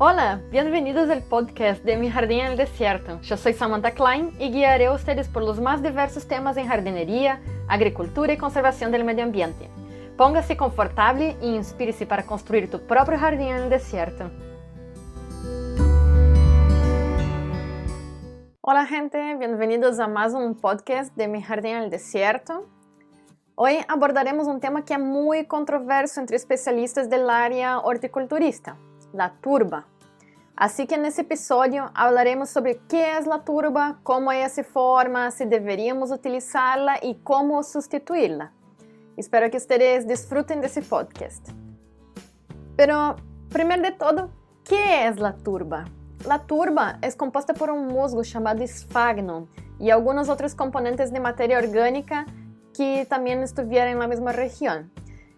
Hola, bienvenidos al podcast de Mi Jardín en el Desierto. Yo soy Samantha Klein y guiaré a ustedes por los más diversos temas en jardinería, agricultura y conservación del medio ambiente. Póngase confortable e inspírese para construir tu propio jardín en el desierto. Hola gente, bienvenidos a más un podcast de Mi Jardín en el Desierto. Hoy abordaremos un tema que es muy controverso entre especialistas del área horticulturista, la turba. Así que en este episodio hablaremos sobre qué es la turba, cómo ella se forma, si deberíamos utilizarla y cómo sustituirla. Espero que ustedes disfruten de ese podcast. Pero, primero de todo, ¿qué es la turba? La turba es compuesta por un musgo llamado esfagno y algunos otros componentes de materia orgánica que también estuvieran en la misma región.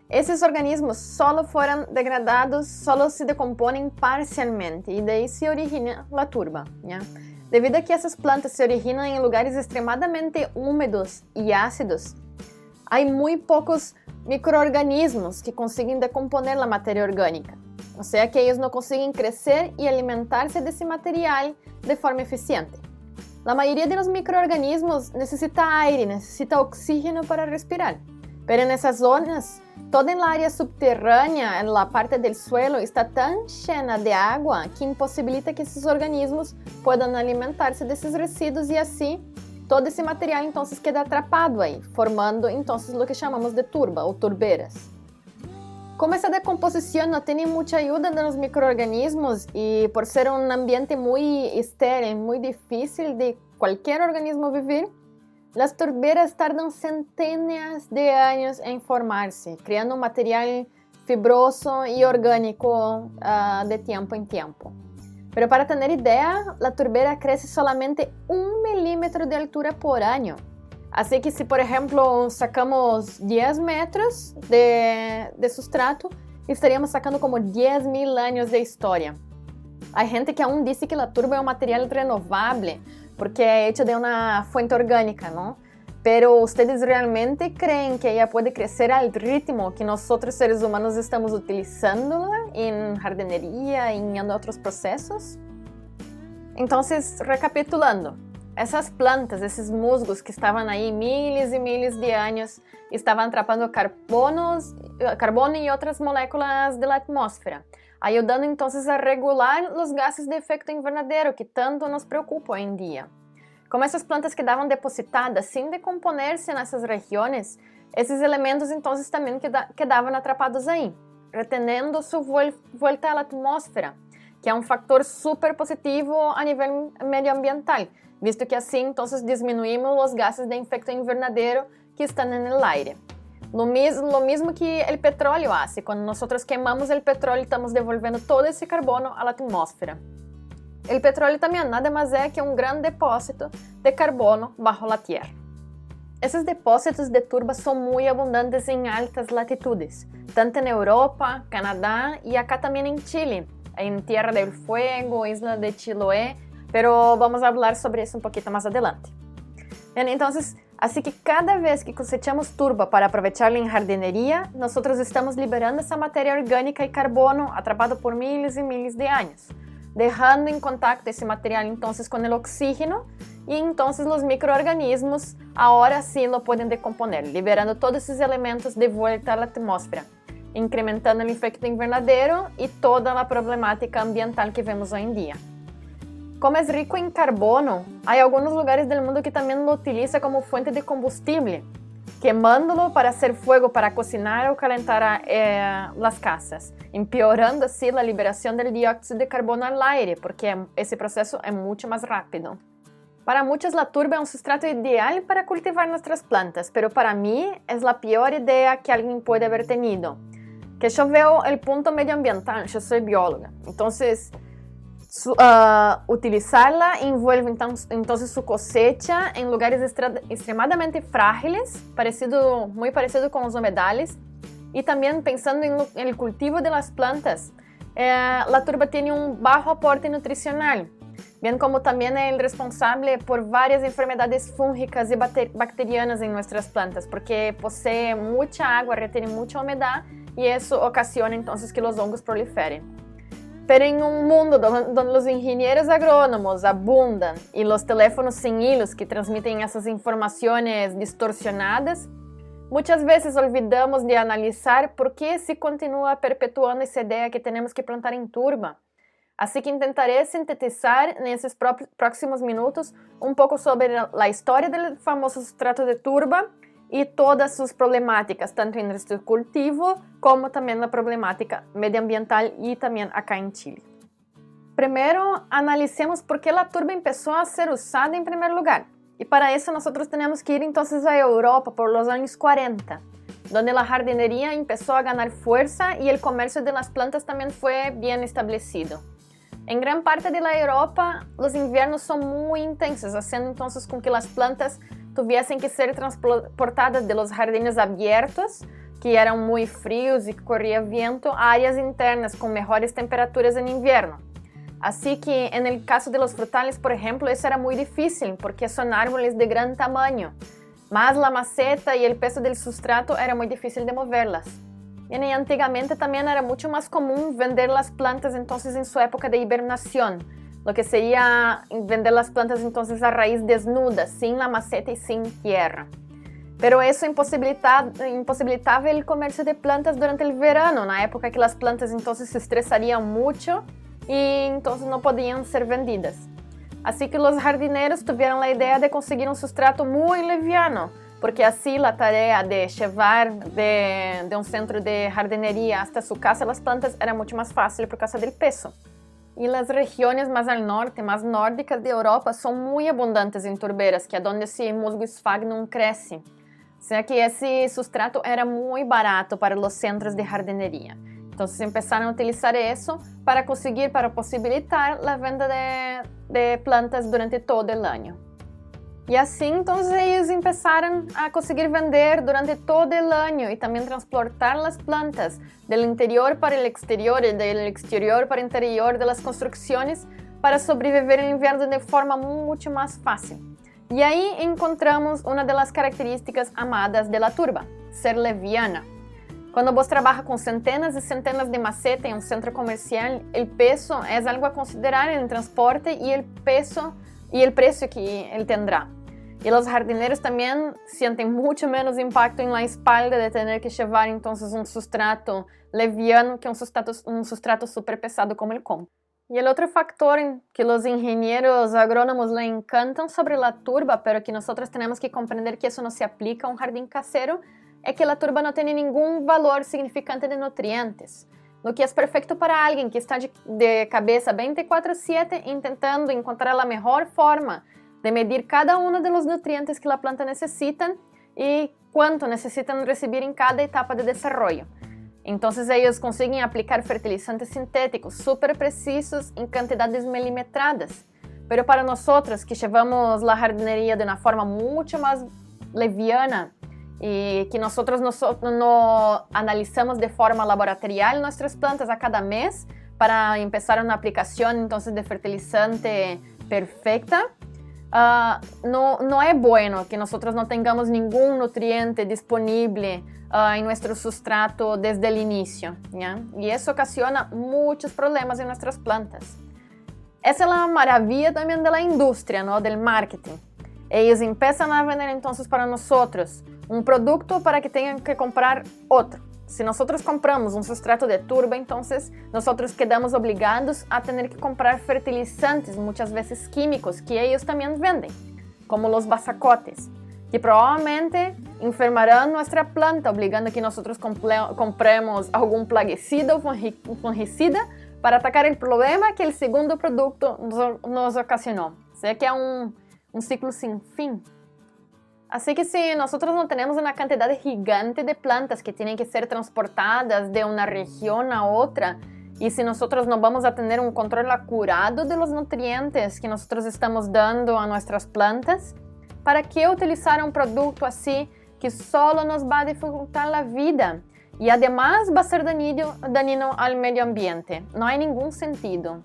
Esos organismos solo fueron degradados, solo se decomponen parcialmente y de ahí se origina la turba, ¿ya? Debido a que esas plantas se originan en lugares extremadamente húmedos y ácidos, hay muy pocos microorganismos que consiguen decomponer la materia orgánica. O sea que ellos no consiguen crecer y alimentarse de ese material de forma eficiente. La mayoría de los microorganismos necesita aire, necesita oxígeno para respirar. Pero en esas zonas, toda el área subterránea, en la parte del suelo, está tan llena de agua que imposibilita que esos organismos puedan alimentarse de esos residuos y así todo ese material entonces queda atrapado ahí, formando entonces lo que llamamos de turba o turberas. Como esa decomposición no tiene mucha ayuda de los microorganismos y por ser un ambiente muy estéril, muy difícil de cualquier organismo vivir, las turberas tardan centenas de años en formarse, creando un material fibroso y orgánico de tiempo en tiempo. Pero para tener idea, la turbera crece solamente 1 milímetro de altura por año. Así que si por ejemplo sacamos 10 metros de sustrato, estaríamos sacando como 10.000 años de historia. Hay gente que aún dice que la turba es un material renovable, porque é hecha de uma fuente orgânica, ¿no? Pero ¿ustedes realmente creen que ella puede crecer al ritmo que nosotros seres humanos estamos utilizándola en jardinería y en otros procesos? Entonces, recapitulando, esas plantas, esos musgos que estaban ahí miles y miles de años, estaban atrapando carbono y otras moléculas de la atmósfera, ayudando entonces a regular los gases de efecto invernadero que tanto nos preocupa hoy en día. Como esas plantas quedaban depositadas sin decomponerse en esas regiones, esos elementos entonces también quedaban atrapados ahí, reteniendo su vuelta a la atmósfera, que es un factor súper positivo a nivel medioambiental, visto que así entonces disminuimos los gases de efecto invernadero que están en el aire. Lo mismo que el petróleo hace. Cuando nosotros quemamos el petróleo, estamos devolviendo todo ese carbono a la atmósfera. El petróleo también nada más es que un gran depósito de carbono bajo la tierra. Esos depósitos de turba son muy abundantes en altas latitudes, tanto en Europa, Canadá y acá también en Chile, en Tierra del Fuego, Isla de Chiloé, pero vamos a hablar sobre eso un poquito más adelante. Bien, entonces, así que cada vez que cosechamos turba para aprovecharla en jardinería, nosotros estamos liberando esa materia orgánica y carbono atrapado por miles y miles de años, dejando en contacto ese material entonces con el oxígeno y entonces los microorganismos ahora sí lo pueden decomponer, liberando todos esos elementos de vuelta a la atmósfera, incrementando el efecto invernadero y toda la problemática ambiental que vemos hoy en día. Como es rico en carbono, hay algunos lugares del mundo que también lo utilizan como fuente de combustible, quemándolo para hacer fuego para cocinar o calentar las casas, empeorando así la liberación del dióxido de carbono al aire, porque ese proceso es mucho más rápido. Para muchos la turba es un sustrato ideal para cultivar nuestras plantas, pero para mí es la peor idea que alguien puede haber tenido. Que yo veo el punto medioambiental, yo soy bióloga, entonces utilizarla envuelve entonces su cosecha en lugares extremadamente frágiles, muy parecido con los humedales, y también pensando en el cultivo de las plantas, la turba tiene un bajo aporte nutricional, bien como también es el responsable por varias enfermedades fúngicas y bacterianas en nuestras plantas, porque posee mucha agua, retiene mucha humedad y eso ocasiona entonces que los hongos proliferen. Pero en un mundo donde los ingenieros agrónomos abundan y los teléfonos sin hilos que transmiten esas informaciones distorsionadas, muchas veces olvidamos de analizar por qué se continúa perpetuando esa idea que tenemos que plantar en turba. Así que intentaré sintetizar en esos próximos minutos un poco sobre la historia del famoso sustrato de turba y todas sus problemáticas, tanto en nuestro cultivo como también la problemática medioambiental y también acá en Chile. Primero, analicemos por qué la turba empezó a ser usada en primer lugar. Y para eso nosotros tenemos que ir entonces a Europa por los años 40, donde la jardinería empezó a ganar fuerza y el comercio de las plantas también fue bien establecido. En gran parte de la Europa, los inviernos son muy intensos, haciendo entonces con que las plantas tuviesen que ser transportadas de los jardines abiertos, que eran muy fríos y corría viento, a áreas internas con mejores temperaturas en invierno. Así que en el caso de los frutales, por ejemplo, eso era muy difícil porque son árboles de gran tamaño, más la maceta y el peso del sustrato era muy difícil de moverlas. Y antiguamente también era mucho más común vender las plantas entonces en su época de hibernación, lo que sería vender las plantas entonces a raíz desnuda, sin la maceta y sin tierra. Pero eso imposibilitaba el comercio de plantas durante el verano, en la época que las plantas entonces se estresarían mucho y entonces no podían ser vendidas. Así que los jardineros tuvieron la idea de conseguir un sustrato muy liviano, porque así la tarea de llevar de un centro de jardinería hasta su casa las plantas era mucho más fácil por causa del peso. Y las regiones más al norte, más nórdicas de Europa, son muy abundantes en turberas, que es donde ese musgo sphagnum crece. O sea que ese sustrato era muy barato para los centros de jardinería. Entonces empezaron a utilizar eso para posibilitar la venta de plantas durante todo el año. Y así entonces ellos empezaron a conseguir vender durante todo el año y también transportar las plantas del interior para el exterior y del exterior para el interior de las construcciones para sobrevivir en invierno de forma mucho más fácil. Y ahí encontramos una de las características amadas de la turba, ser liviana. Cuando vos trabajas con centenas y centenas de macetas en un centro comercial, el peso es algo a considerar en el transporte y el precio que él tendrá. Y los jardineros también sienten mucho menos impacto en la espalda de tener que llevar entonces un sustrato liviano que un sustrato súper pesado como el compost. Y el otro factor que los ingenieros agrónomos le encantan sobre la turba, pero que nosotros tenemos que comprender que eso no se aplica a un jardín casero, es que la turba no tiene ningún valor significante de nutrientes. Lo que es perfecto para alguien que está de cabeza 24/7 intentando encontrar la mejor forma de medir cada uno de los nutrientes que la planta necesita y cuánto necesitan recibir en cada etapa de desarrollo. Entonces ellos consiguen aplicar fertilizantes sintéticos súper precisos en cantidades milimetradas. Pero para nosotros que llevamos la jardinería de una forma mucho más liviana y que nosotros no analizamos de forma laboratorial nuestras plantas a cada mes para empezar una aplicación entonces de fertilizante perfecta, no es bueno que nosotros no tengamos ningún nutriente disponible en nuestro sustrato desde el inicio, ¿ya? Y eso ocasiona muchos problemas en nuestras plantas. Esa es la maravilla también de la industria, ¿no? Del marketing. Ellos empiezan a vender entonces para nosotros un producto para que tengan que comprar otro. Si nosotros compramos un sustrato de turba, entonces nosotros quedamos obligados a tener que comprar fertilizantes, muchas veces químicos, que ellos también venden, como los basacotes, que probablemente enfermarán nuestra planta, obligando a que nosotros compremos algún plaguicida o fungicida para atacar el problema que el segundo producto nos ocasionó. O sea que es un ciclo sin fin. Así que si nosotros no tenemos una cantidad gigante de plantas que tienen que ser transportadas de una región a otra, y si nosotros no vamos a tener un control acurado de los nutrientes que nosotros estamos dando a nuestras plantas, ¿para qué utilizar un producto así que solo nos va a dificultar la vida? Y además va a ser dañino al medio ambiente. No hay ningún sentido.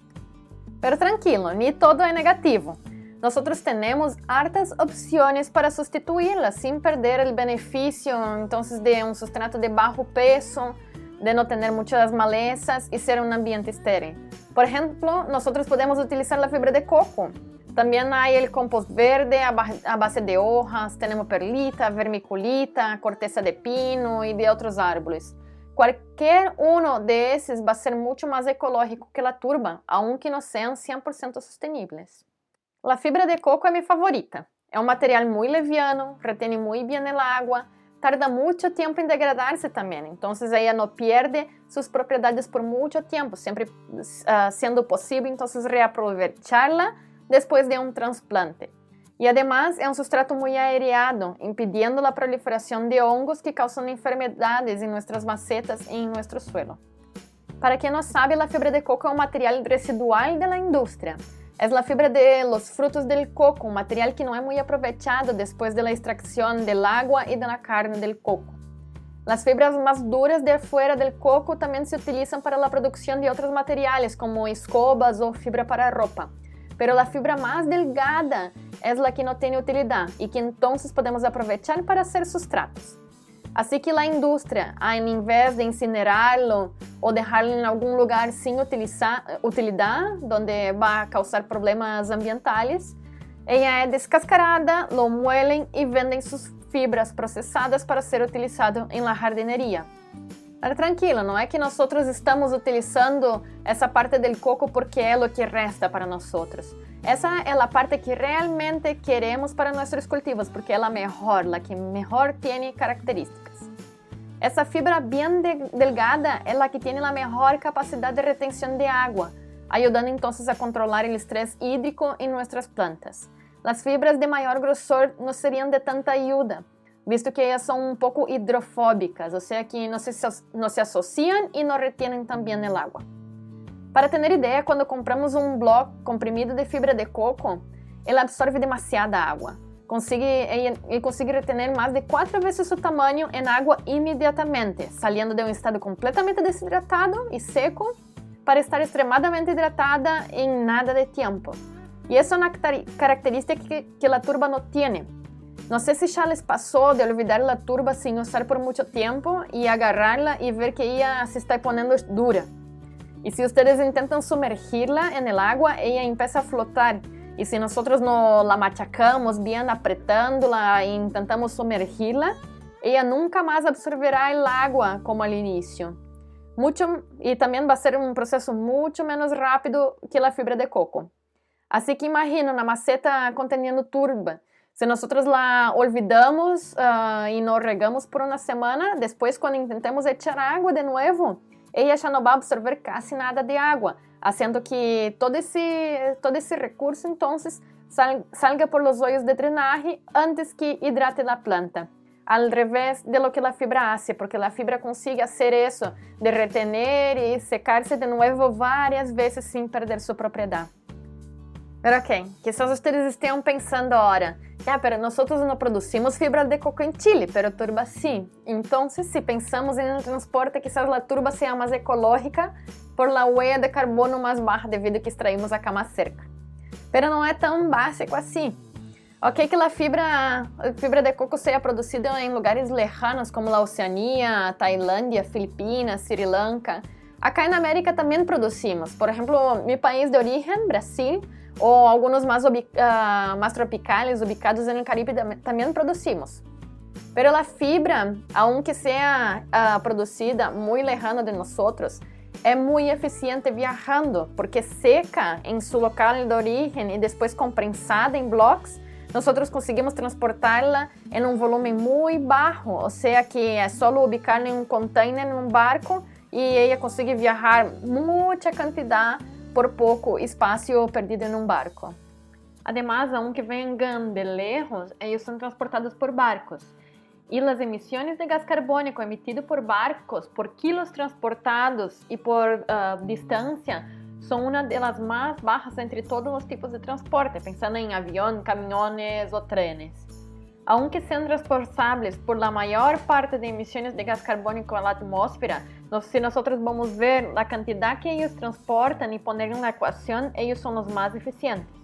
Pero tranquilo, ni todo es negativo. Nosotros tenemos hartas opciones para sustituirlas sin perder el beneficio entonces de un sustrato de bajo peso, de no tener muchas malezas y ser un ambiente estéril. Por ejemplo, nosotros podemos utilizar la fibra de coco. También hay el compost verde a base de hojas, tenemos perlita, vermiculita, corteza de pino y de otros árboles. Cualquier uno de esos va a ser mucho más ecológico que la turba, aunque no sean 100% sostenibles. La fibra de coco es mi favorita. Es un material muy liviano, retiene muy bien el agua, tarda mucho tiempo en degradarse también, entonces ella no pierde sus propiedades por mucho tiempo, siempre siendo posible entonces reaprovecharla después de un trasplante. Y además es un sustrato muy aereado, impidiendo la proliferación de hongos que causan enfermedades en nuestras macetas y en nuestro suelo. Para quien no sabe, la fibra de coco es un material residual de la industria. Es la fibra de los frutos del coco, un material que no es muy aprovechado después de la extracción del agua y de la carne del coco. Las fibras más duras de afuera del coco también se utilizan para la producción de otros materiales como escobas o fibra para ropa. Pero la fibra más delgada es la que no tiene utilidad y que entonces podemos aprovechar para hacer sustratos. Así que la industria, en vez de incinerarlo o dejarlo en algún lugar sin utilidad, donde va a causar problemas ambientales, ella es descascarada, lo muelen y venden sus fibras procesadas para ser utilizado en la jardinería. Pero tranquilo, no es que nosotros estamos utilizando esa parte del coco porque es lo que resta para nosotros. Esa es la parte que realmente queremos para nuestros cultivos porque es la que mejor tiene características. Esa fibra bien delgada es la que tiene la mejor capacidad de retención de agua, ayudando entonces a controlar el estrés hídrico en nuestras plantas. Las fibras de mayor grosor no serían de tanta ayuda, visto que ellas son un poco hidrofóbicas, o sea que no se asocian y no retienen tan bien el agua. Para tener idea, cuando compramos un bloco comprimido de fibra de coco, él absorbe demasiada agua. Ele consigue retener más de 4 veces su tamaño en agua inmediatamente, saliendo de un estado completamente deshidratado y seco para estar extremadamente hidratada en nada de tiempo. Y esa es una característica que la turba no tiene. No sé si ya les pasó de olvidar la turba sin usar por mucho tiempo y agarrarla y ver que ella se está poniendo dura. Y si ustedes intentan sumergirla en el agua, ella empieza a flotar. Y si nosotros no la machacamos bien, apretándola e intentamos sumergirla, ella nunca más absorberá el agua como al inicio. Y también va a ser un proceso mucho menos rápido que la fibra de coco. Así que imagina una maceta conteniendo turba. Si nosotros la olvidamos y no regamos por una semana, después cuando intentemos echar agua de nuevo, ella ya no va a absorber casi nada de agua, haciendo que todo ese recurso entonces salga por los hoyos de drenaje antes que hidrate la planta. Al revés de lo que la fibra hace, porque la fibra consigue hacer eso, de retener y secarse de nuevo varias veces sin perder su propiedad. Pero ok, quizás ustedes estén pensando ahora, pero nosotros no producimos fibra de coco en Chile, pero turba sí. Entonces, si pensamos en el transporte, quizás la turba sea más ecológica por la huella de carbono más baja debido a que extraímos acá más cerca. Pero no es tan básico así. Ok que la fibra de coco sea producida en lugares lejanos como la Oceanía, Tailandia, Filipinas, Sri Lanka. Acá en América también producimos. Por ejemplo, mi país de origen, Brasil, o algunos más tropicales ubicados en el Caribe también producimos. Pero la fibra, aunque sea producida muy lejano de nosotros, es muy eficiente viajando porque seca en su local de origen y después comprensada en blocos, nosotros conseguimos transportarla en un volumen muy bajo, o sea que es solo ubicarla en un container, en un barco, y ella consigue viajar mucha cantidad por poco espacio perdido en un barco. Además, aunque vengan de lejos, ellos son transportados por barcos. Y las emisiones de gas carbónico emitido por barcos, por kilos transportados y por distancia, son una de las más bajas entre todos los tipos de transporte, pensando en avión, camiones o trenes. Aunque sean responsables por la mayor parte de emisiones de gas carbónico a la atmósfera, si nosotros vamos a ver la cantidad que ellos transportan y poner en la ecuación, ellos son los más eficientes.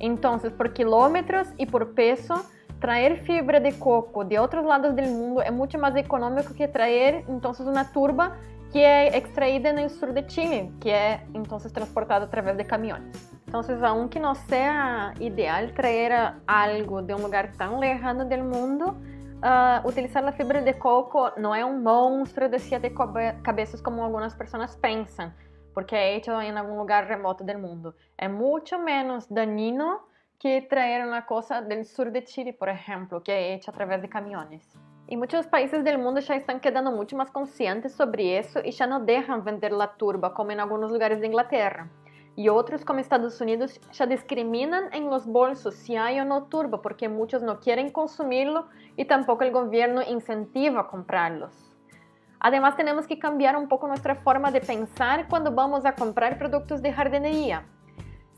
Entonces, por kilómetros y por peso, traer fibra de coco de otros lados del mundo es mucho más económico que traer entonces una turba que es extraída en el sur de Chile, que es entonces transportada a través de camiones. Entonces, aunque no sea ideal traer algo de un lugar tan lejano del mundo, utilizar la fibra de coco no es un monstruo de 7 cabezas como algunas personas piensan, porque es hecho en algún lugar remoto del mundo. Es mucho menos dañino que traer una cosa del sur de Chile, por ejemplo, que es hecha a través de camiones. Y muchos países del mundo ya están quedando mucho más conscientes sobre eso y ya no dejan vender la turba como en algunos lugares de Inglaterra. Y otros, como Estados Unidos, ya discriminan en los bolsos si hay o no turba porque muchos no quieren consumirlo y tampoco el gobierno incentiva a comprarlos. Además, tenemos que cambiar un poco nuestra forma de pensar cuando vamos a comprar productos de jardinería.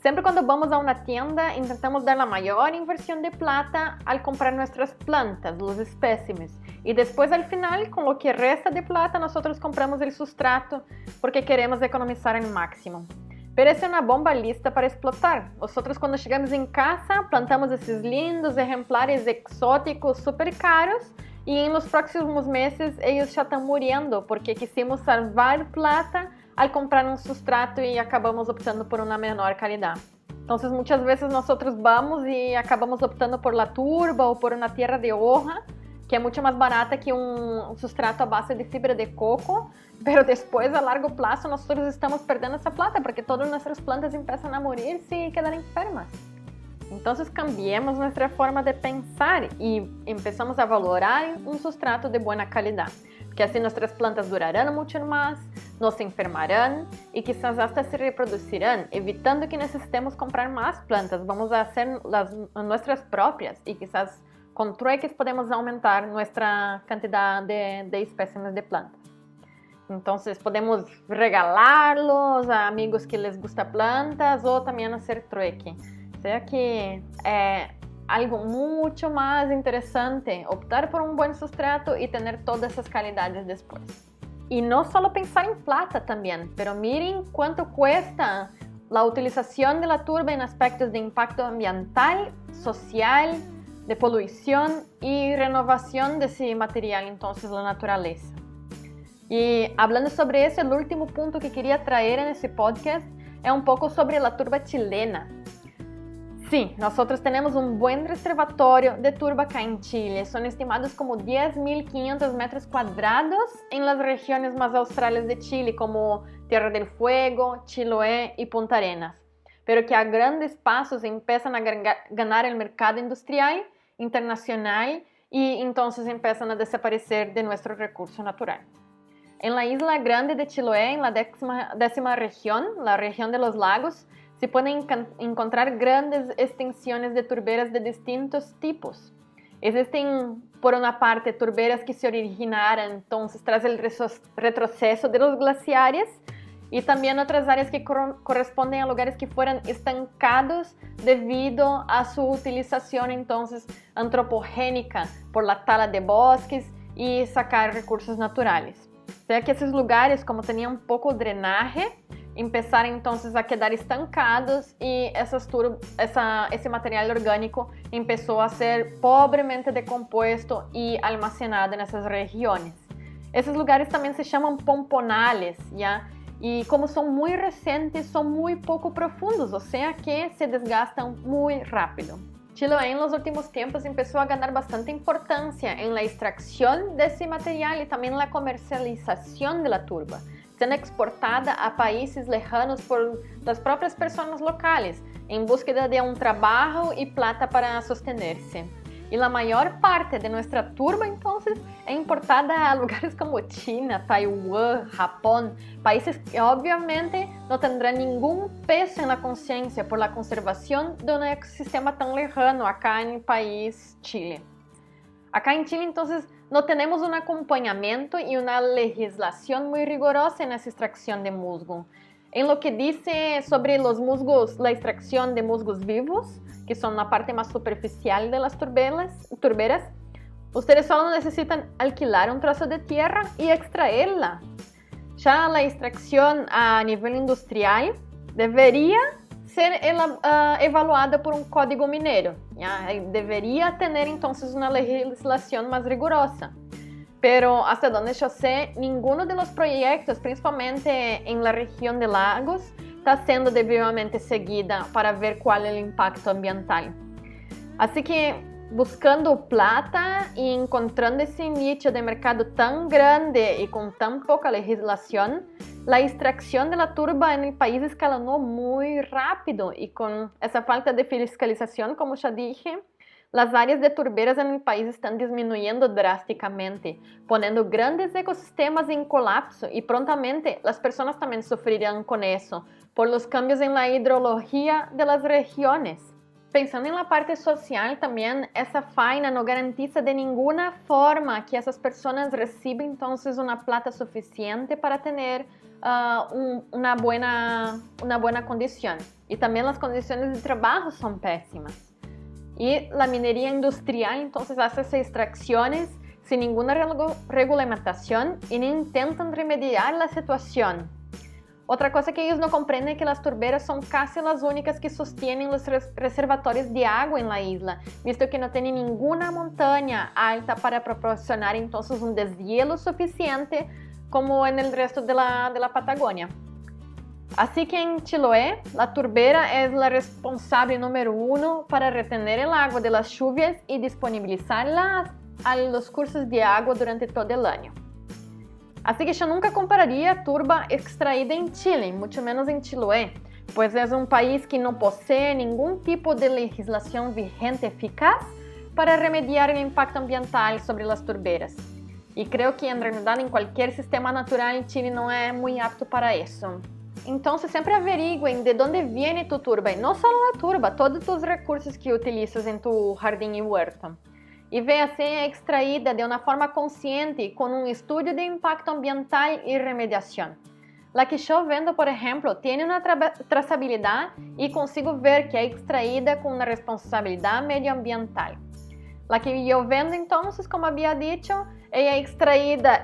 Siempre cuando vamos a una tienda, intentamos dar la mayor inversión de plata al comprar nuestras plantas, los espécimes. Y después, al final, con lo que resta de plata, nosotros compramos el sustrato porque queremos economizar al máximo. Pero esa es una bomba lista para explotar. Nosotros cuando llegamos en casa, plantamos esos lindos ejemplares exóticos súper caros y en los próximos meses ellos ya están muriendo porque quisimos salvar plata al comprar un sustrato y acabamos optando por una menor calidad. Entonces muchas veces nosotros vamos y acabamos optando por la turba o por una tierra de hoja, que es mucho más barata que un sustrato a base de fibra de coco, pero después a largo plazo nosotros estamos perdiendo esa plata porque todas nuestras plantas empiezan a morirse y quedar enfermas. Entonces cambiemos nuestra forma de pensar y empezamos a valorar un sustrato de buena calidad, que así nuestras plantas durarán mucho más, no se enfermarán y quizás hasta se reproducirán, evitando que necesitemos comprar más plantas. Vamos a hacer las nuestras propias y quizás con trueques podemos aumentar nuestra cantidad de espécimes de plantas. Entonces podemos regalarlos a amigos que les gusta plantas o también hacer trueque. O sea que algo mucho más interesante, optar por un buen sustrato y tener todas esas calidades después. Y no solo pensar en plata también, pero miren cuánto cuesta la utilización de la turba en aspectos de impacto ambiental, social, de polución y renovación de ese material, entonces la naturaleza. Y hablando sobre eso, el último punto que quería traer en ese podcast es un poco sobre la turba chilena. Sí, nosotros tenemos un buen reservatorio de turba acá en Chile. Son estimados como 10.500 metros cuadrados en las regiones más australes de Chile, como Tierra del Fuego, Chiloé y Punta Arenas. Pero que a grandes pasos empiezan a ganar el mercado industrial, internacional y entonces empiezan a desaparecer de nuestro recurso natural. En la isla grande de Chiloé, en la décima región, la región de los lagos, se pueden encontrar grandes extensiones de turberas de distintos tipos. Existen, por una parte, turberas que se originaron entonces tras el retroceso de los glaciares y también otras áreas que corresponden a lugares que fueron estancados debido a su utilización entonces antropogénica por la tala de bosques y sacar recursos naturales. O sea que esos lugares, como tenían poco drenaje, empezaram entonces a quedar estancados e esse material orgânico começou a ser pobremente decompuesto e almacenado nessas regiões. Esses lugares também se chamam pomponales, ¿ya? E como são muito recentes, são muito pouco profundos, ou seja que se desgastam muito rápido. Chiloé en los últimos tiempos empezó a ganar bastante importancia en la extracción de ese material y también la comercialización de la turba, siendo exportada a países lejanos por las propias personas locales en búsqueda de un trabajo y plata para sostenerse. Y la mayor parte de nuestra turba entonces es importada a lugares como China, Taiwán, Japón, países que obviamente no tendrán ningún peso en la conciencia por la conservación de un ecosistema tan lejano acá en el país Chile. Acá en Chile entonces no tenemos un acompañamiento y una legislación muy rigurosa en esa extracción de musgo. En lo que dice sobre los musgos, la extracción de musgos vivos, que son la parte más superficial de las turberas, ustedes solo necesitan alquilar un trozo de tierra y extraerla. Ya la extracción a nivel industrial debería ser evaluada por um código mineiro. Deveria ter, então, uma legislação mais rigorosa. Pero hasta donde yo sé, ninguno de los proyectos, principalmente en la región de lagos, está siendo debidamente seguida para ver cuál es el impacto ambiental. Así que buscando plata y encontrando ese nicho de mercado tan grande y con tan poca legislación, la extracción de la turba en el país escalonó muy rápido y con esa falta de fiscalización, como ya dije, las áreas de turberas en el país están disminuyendo drásticamente, poniendo grandes ecosistemas en colapso y prontamente las personas también sufrirán con eso, por los cambios en la hidrología de las regiones. Pensando en la parte social también, esa faena no garantiza de ninguna forma que esas personas reciban entonces una plata suficiente para tener una buena condición. Y también las condiciones de trabajo son pésimas. Y la minería industrial entonces hace esas extracciones sin ninguna regulamentación y no intentan remediar la situación. Otra cosa que ellos no comprenden es que las turberas son casi las únicas que sostienen los reservatorios de agua en la isla, visto que no tienen ninguna montaña alta para proporcionar entonces un deshielo suficiente como en el resto de la Patagonia. Así que en Chiloé, la turbera es la responsable número 1 para retener el agua de las lluvias y disponibilizarla a los cursos de agua durante todo el año. Así que yo nunca compararía turba extraída en Chile, mucho menos en Chiloé, pues es un país que no posee ningún tipo de legislación vigente eficaz para remediar el impacto ambiental sobre las turberas. Y creo que en realidad en cualquier sistema natural Chile no es muy apto para eso. Entonces siempre averigüen de dónde viene tu turba, y no solo la turba, todos tus recursos que utilizas en tu jardín y huerto. Y vea si es extraída de una forma consciente con un estudio de impacto ambiental y remediación. La que yo vendo, por ejemplo, tiene una trazabilidad y consigo ver que es extraída con una responsabilidad medioambiental. La que yo vendo entonces, como había dicho, es extraída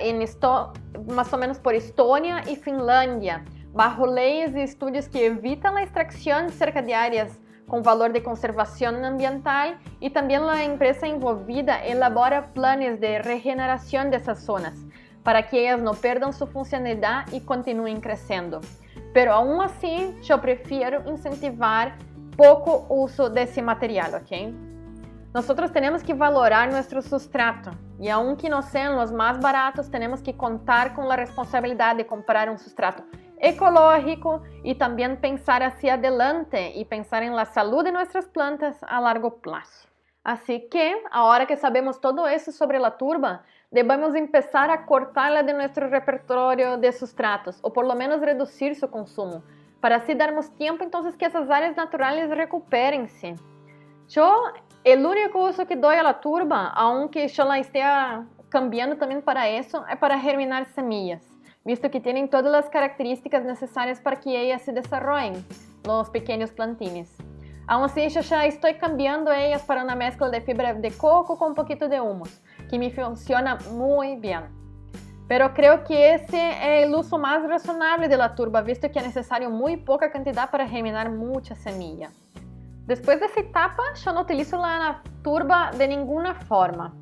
más o menos por Estonia y Finlandia, bajo leyes y estudios que evitan la extracción cerca de áreas con valor de conservación ambiental, y también la empresa envolvida elabora planes de regeneración de esas zonas para que ellas no pierdan su funcionalidad y continúen creciendo. Pero aún así, yo prefiero incentivar poco uso de ese material, ¿ok? Nosotros tenemos que valorar nuestro sustrato y aunque no sean los más baratos, tenemos que contar con la responsabilidad de comprar un sustrato ecológico y también pensar hacia adelante y pensar en la salud de nuestras plantas a largo plazo. Así que, ahora que sabemos todo eso sobre la turba, debemos empezar a cortarla de nuestro repertorio de sustratos, o por lo menos reducir su consumo, para así darnos tiempo entonces que esas áreas naturales recupérense. El único uso que doy a la turba, aunque yo la esté cambiando también para eso, es para germinar semillas, visto que tienen todas las características necesarias para que ellas se desarrollen, los pequeños plantines. Aún así, yo ya estoy cambiando ellas para una mezcla de fibra de coco con un poquito de humus, que me funciona muy bien. Pero creo que ese es el uso más razonable de la turba, visto que es necesario muy poca cantidad para germinar mucha semilla. Después de esa etapa, yo no utilizo la turba de ninguna forma.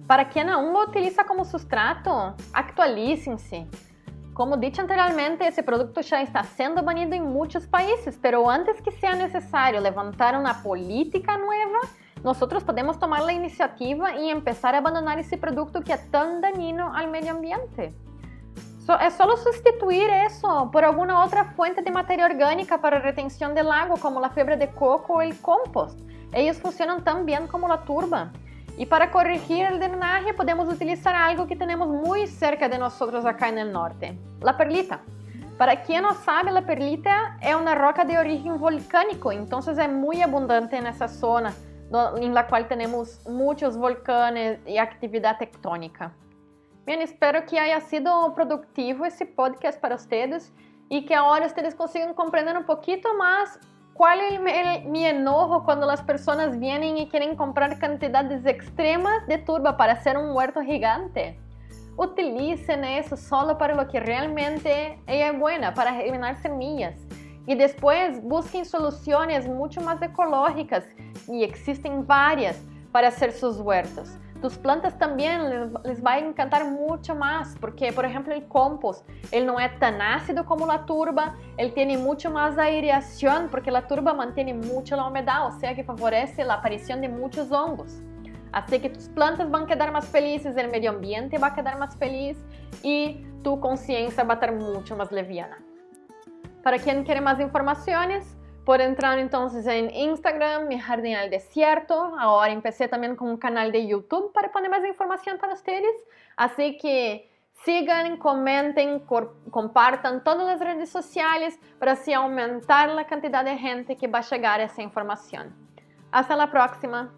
Para quien aún lo utiliza como sustrato, actualícense. Como dicho anteriormente, ese producto ya está siendo banido en muchos países, pero antes que sea necesario levantar una política nueva, nosotros podemos tomar la iniciativa y empezar a abandonar ese producto que es tan dañino al medio ambiente. Es solo sustituir eso por alguna otra fuente de materia orgánica para retención del agua, como la fibra de coco o el compost. Ellos funcionan tan bien como la turba. Y para corregir el drenaje podemos utilizar algo que tenemos muy cerca de nosotros acá en el norte, la perlita. Para quien no sabe, la perlita es una roca de origen volcánico, entonces es muy abundante en esa zona en la cual tenemos muchos volcanes y actividad tectónica. Bien, espero que haya sido productivo ese podcast para ustedes y que ahora ustedes consigan comprender un poquito más cuál es mi enojo cuando las personas vienen y quieren comprar cantidades extremas de turba para hacer un huerto gigante. Utilicen eso solo para lo que realmente ella es buena, para germinar semillas. Y después busquen soluciones mucho más ecológicas, y existen varias para hacer sus huertos. Tus plantas también les va a encantar mucho más, porque por ejemplo el compost, él no es tan ácido como la turba, él tiene mucho más aireación, porque la turba mantiene mucho la humedad, o sea que favorece la aparición de muchos hongos. Así que tus plantas van a quedar más felices, el medio ambiente va a quedar más feliz y tu conciencia va a estar mucho más liviana. Para quien quiere más informaciones, puede entrar entonces en Instagram, Mi Jardín al Desierto. Ahora empecé también con un canal de YouTube para poner más información para ustedes. Así que sigan, comenten, compartan todas las redes sociales para así aumentar la cantidad de gente que va a llegar a esa información. Hasta la próxima.